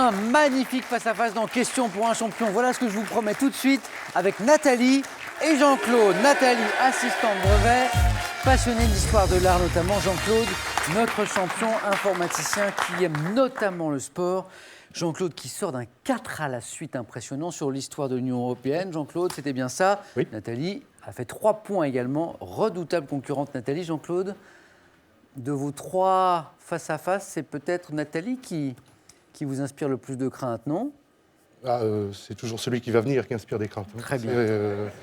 Un magnifique face-à-face dans Question pour un champion. Voilà ce que je vous promets tout de suite avec Nathalie et Jean-Claude. Nathalie, assistante brevet, passionnée d'histoire de l'art notamment. Jean-Claude, notre champion informaticien qui aime notamment le sport. Jean-Claude qui sort d'un 4 à la suite impressionnant sur l'histoire de l'Union européenne. Jean-Claude, c'était bien ça. Oui. Nathalie a fait 3 points également. Redoutable concurrente Nathalie. Jean-Claude, de vos 3 face-à-face, c'est peut-être Nathalie qui vous inspire le plus de crainte, non? C'est toujours celui qui va venir qui inspire des craintes. Très bien.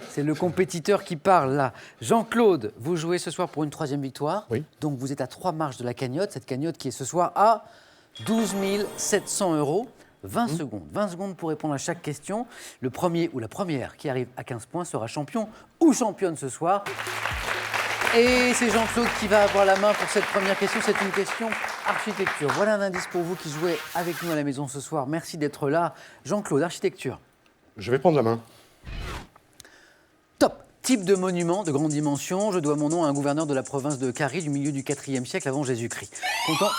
C'est le compétiteur qui parle, là. Jean-Claude, vous jouez ce soir pour une 3e victoire. Oui. Donc vous êtes à 3 marches de la cagnotte. Cette cagnotte qui est ce soir à 12 700 €. 20 secondes. 20 secondes pour répondre à chaque question. Le premier ou la première qui arrive à 15 points sera champion ou championne ce soir. Et c'est Jean-Claude qui va avoir la main pour cette première question. C'est une question architecture. Voilà un indice pour vous qui jouez avec nous à la maison ce soir. Merci d'être là. Jean-Claude, architecture. Je vais prendre la main. Top. Type de monument de grande dimension. Je dois mon nom à un gouverneur de la province de Carie du milieu du IVe siècle avant Jésus-Christ. Content?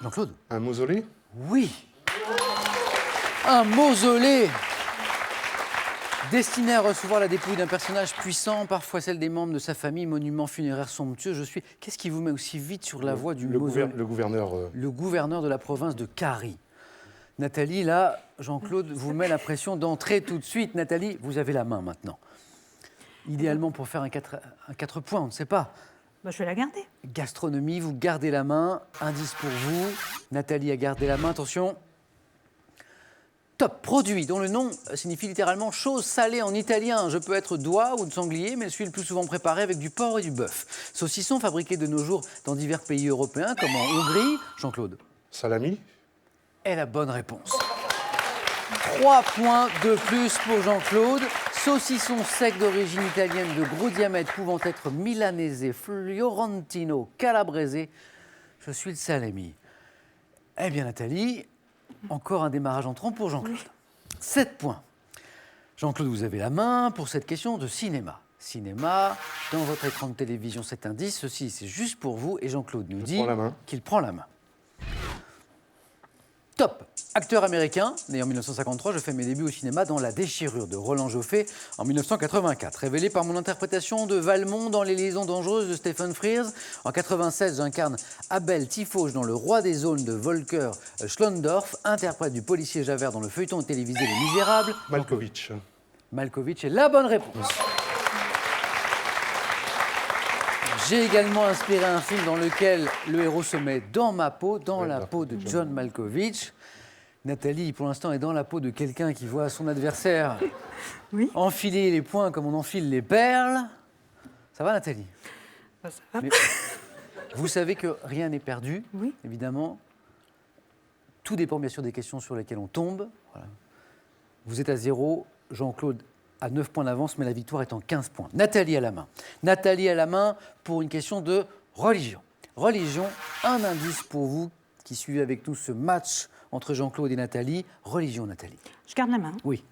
Jean-Claude? Un mausolée? Oui. Un mausolée destiné à recevoir la dépouille d'un personnage puissant, parfois celle des membres de sa famille, monument funéraire somptueux. Qu'est-ce qui vous met aussi vite sur la voie du mausolée? Le gouverneur. Le gouverneur de la province de Carie. Nathalie, là, Jean-Claude vous met la pression d'entrer tout de suite. Nathalie, vous avez la main maintenant. Idéalement pour faire un 4 points, on ne sait pas. Je vais la garder. Gastronomie, vous gardez la main. Indice pour vous. Nathalie a gardé la main. Attention. Top. Produit dont le nom signifie littéralement chose salée en italien. Je peux être d'oie ou de sanglier, mais je suis le plus souvent préparé avec du porc et du bœuf. Saucisson fabriqué de nos jours dans divers pays européens, comme en Hongrie. Jean-Claude. Salami? Est la bonne réponse. 3 points de plus pour Jean-Claude. Saucisson sec d'origine italienne de gros diamètre pouvant être milanese, fiorentino, calabrese. Je suis le salami. Eh bien Nathalie, encore un démarrage entrant pour Jean-Claude. 7 points. Jean-Claude, vous avez la main pour cette question de cinéma. Cinéma, dans votre écran de télévision, cet indice, ceci c'est juste pour vous. Et Jean-Claude nous dit qu'il prend la main. Top. Acteur américain, né en 1953, je fais mes débuts au cinéma dans La Déchirure de Roland Joffé en 1984. Révélé par mon interprétation de Valmont dans Les Liaisons dangereuses de Stephen Frears. En 1996, j'incarne Abel Tifauge dans Le Roi des Zones de Volker Schlondorf, interprète du policier Javert dans le feuilleton télévisé Les Misérables. Malkovich. Malkovich est la bonne réponse. J'ai également inspiré un film dans lequel le héros se met dans ma peau, dans la peau de John Malkovich. Nathalie, pour l'instant, est dans la peau de quelqu'un qui voit son adversaire enfiler les poings comme on enfile les perles. Ça va, Nathalie? Ça va. Mais vous savez que rien n'est perdu, évidemment. Tout dépend bien sûr des questions sur lesquelles on tombe. Voilà. Vous êtes à 0, Jean-Claude à 9 points d'avance, mais la victoire est en 15 points. Nathalie à la main. Nathalie à la main pour une question de religion. Religion, un indice pour vous qui suivez avec nous ce match entre Jean-Claude et Nathalie. Religion, Nathalie. Je garde la main. Oui.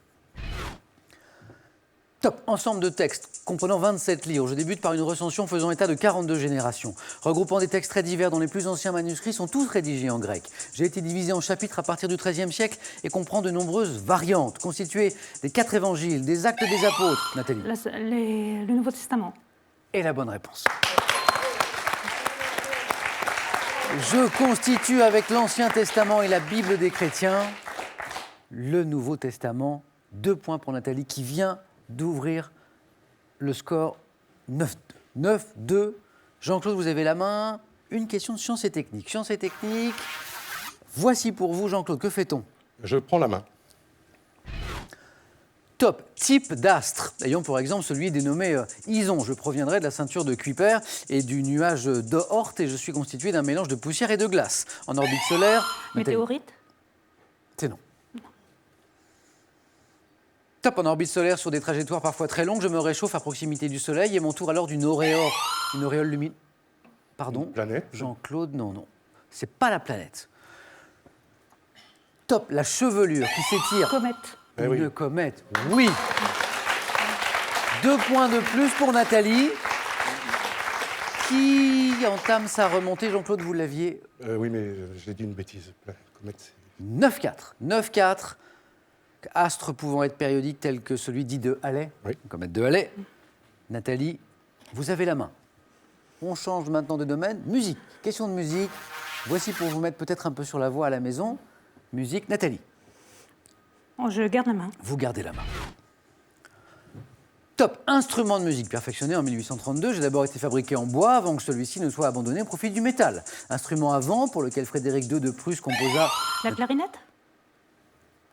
Top. Ensemble de textes comprenant 27 livres. Je débute par une recension faisant état de 42 générations. Regroupant des textes très divers dont les plus anciens manuscrits sont tous rédigés en grec. J'ai été divisé en chapitres à partir du XIIIe siècle et comprend de nombreuses variantes, constituées des 4 évangiles, des actes des apôtres. Nathalie. Le Nouveau Testament. Et la bonne réponse. Je constitue avec l'Ancien Testament et la Bible des chrétiens le Nouveau Testament. 2 points pour Nathalie qui vient d'ouvrir le score 9-2. 9-2. Jean-Claude, vous avez la main. Une question de sciences et techniques. Sciences et techniques. Voici pour vous, Jean-Claude, que fait-on? Je prends la main. Top. Type d'astre. Ayons pour exemple celui dénommé Ison. Je proviendrai de la ceinture de Kuiper et du nuage d'Oort et je suis constitué d'un mélange de poussière et de glace. En orbite solaire... Météorite? C'est non. Top. En orbite solaire, sur des trajectoires parfois très longues, je me réchauffe à proximité du Soleil et m'entoure alors d'une auréole lumineuse. Pardon? Une planète? Jean-Claude, non. C'est pas la planète. Top. La chevelure qui s'étire. Comète. Une comète, oui. 2 points de plus pour Nathalie, qui entame sa remontée. Jean-Claude, vous l'aviez... Oui, mais j'ai dit une bêtise. Comète, 9-4. 9-4. Astre pouvant être périodique tel que celui dit de Halley, Oui. comme être de Halley. Nathalie, vous avez la main. On change maintenant de domaine. Musique. Question de musique. Voici pour vous mettre peut-être un peu sur la voie à la maison. Musique. Nathalie, Oh, je garde la main. vous gardez la main. Top. Instrument de musique perfectionné en 1832. J'ai d'abord été fabriqué en bois avant que celui-ci ne soit abandonné au profit du métal. Instrument à vent pour lequel Frédéric II de Prusse composa... La clarinette?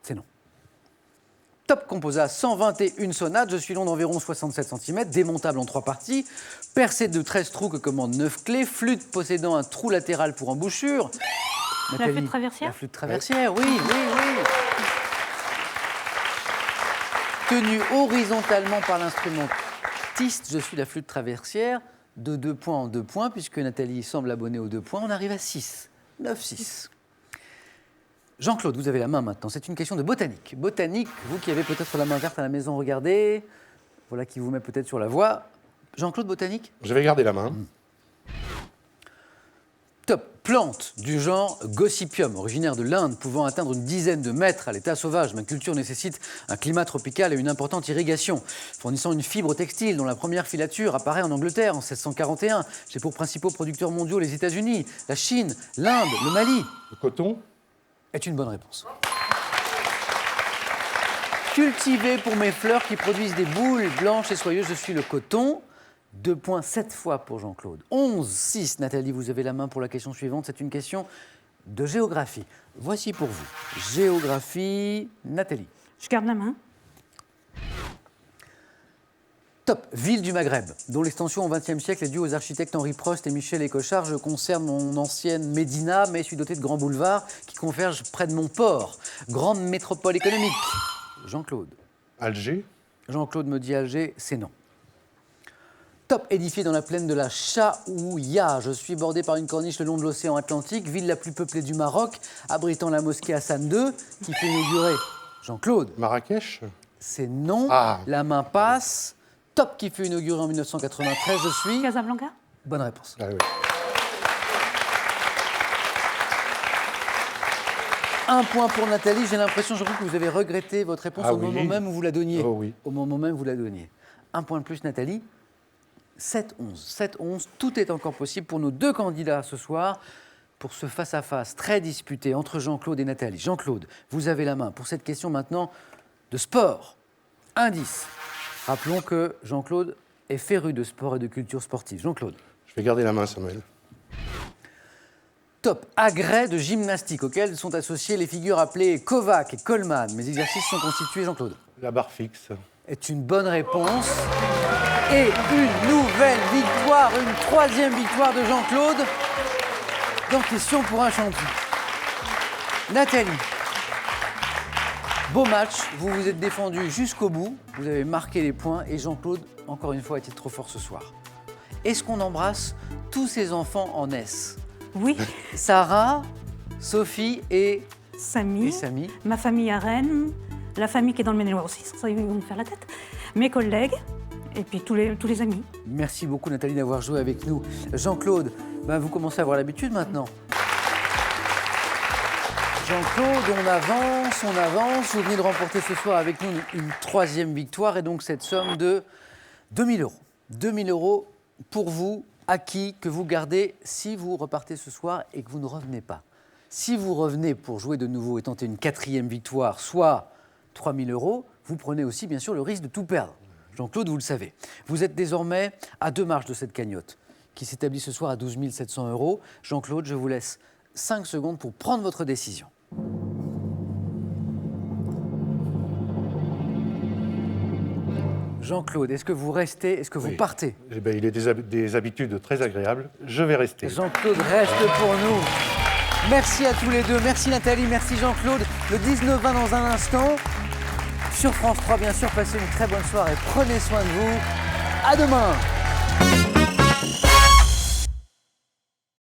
C'est non. Top composa 121 sonates, je suis long d'environ 67 cm, démontable en 3 parties, percé de 13 trous que commandent 9 clés, flûte possédant un trou latéral pour embouchure. Nathalie, flûte traversière? La flûte traversière, oui, oui, oui. Tenue horizontalement par l'instrumentiste, je suis la flûte traversière, de 2 points en 2 points, puisque Nathalie semble abonnée aux 2 points, on arrive à 6. 9-6. Jean-Claude, vous avez la main maintenant. C'est une question de botanique. Botanique, vous qui avez peut-être la main verte à la maison, regardez. Voilà qui vous met peut-être sur la voie. Jean-Claude, botanique? Je vais garder la main. Top. Plante du genre Gossypium, originaire de l'Inde, pouvant atteindre une dizaine de mètres à l'état sauvage. Ma culture nécessite un climat tropical et une importante irrigation, fournissant une fibre textile dont la première filature apparaît en Angleterre en 1741. J'ai pour principaux producteurs mondiaux les États-Unis, la Chine, l'Inde, le Mali. Le coton. Est une bonne réponse. Cultivé pour mes fleurs qui produisent des boules blanches et soyeuses, je suis le coton. 2 points 7 fois pour Jean-Claude. 11-6. Nathalie, vous avez la main pour la question suivante. C'est une question de géographie. Voici pour vous. Géographie, Nathalie. Je garde la main. Top. Ville du Maghreb, dont l'extension au XXe siècle est due aux architectes Henri Prost et Michel Écochard. Je conserve mon ancienne Médina, mais suis doté de grands boulevards qui convergent près de mon port. Grande métropole économique. Jean-Claude. Alger. Jean-Claude me dit Alger, c'est non. Top. Édifié dans la plaine de la Chaouia. Je suis bordé par une corniche le long de l'océan Atlantique, ville la plus peuplée du Maroc, abritant la mosquée Hassan II, qui fait inaugurer Jean-Claude. Marrakech. C'est non. Ah. La main passe. Top, qui fut inauguré en 1993, je suis. Casablanca? Bonne réponse. Ah, oui. Un point pour Nathalie. J'ai l'impression, je crois que vous avez regretté votre réponse Ah au oui. moment même où vous la donniez. Oh oui. Au moment même où vous la donniez. Un point de plus, Nathalie. 7-11. 7-11. Tout est encore possible pour nos 2 candidats ce soir pour ce face-à-face très disputé entre Jean-Claude et Nathalie. Jean-Claude, vous avez la main pour cette question maintenant de sport. Indice. Rappelons que Jean-Claude est féru de sport et de culture sportive. Jean-Claude. Je vais garder la main, Samuel. Top. Agrès de gymnastique auxquels sont associées les figures appelées Kovac et Coleman. Mes exercices sont constitués, Jean-Claude. La barre fixe. Est une bonne réponse. Et une nouvelle victoire, une 3e victoire de Jean-Claude dans Question pour un champion. Nathalie, beau match, vous vous êtes défendu jusqu'au bout, vous avez marqué les points et Jean-Claude, encore une fois, était trop fort ce soir. Est-ce qu'on embrasse tous ces enfants en S? Oui. Sarah, Sophie et Samy. Samy. Ma famille à Rennes. La famille qui est dans le Maine-et-Loire aussi, sans ça, ils vont me faire la tête. Mes collègues. Et puis tous les amis. Merci beaucoup Nathalie d'avoir joué avec nous. Jean-Claude, vous commencez à avoir l'habitude maintenant. Jean-Claude, on avance. Vous venez de remporter ce soir avec nous une 3e victoire et donc cette somme de 2 000 €. 2 000 € pour vous, acquis, que vous gardez si vous repartez ce soir et que vous ne revenez pas. Si vous revenez pour jouer de nouveau et tenter une 4e victoire, soit 3 000 €, vous prenez aussi bien sûr le risque de tout perdre. Jean-Claude, vous le savez. Vous êtes désormais à 2 marches de cette cagnotte qui s'établit ce soir à 12 700 €. Jean-Claude, je vous laisse 5 secondes pour prendre votre décision. Jean-Claude, est-ce que vous restez, est-ce que vous partez? Eh ben, il est des habitudes très agréables. Je vais rester. Jean-Claude reste pour nous. Merci à tous les deux. Merci Nathalie, merci Jean-Claude. Le 19-20 dans un instant. Sur France 3, bien sûr, passez une très bonne soirée. Prenez soin de vous. À demain.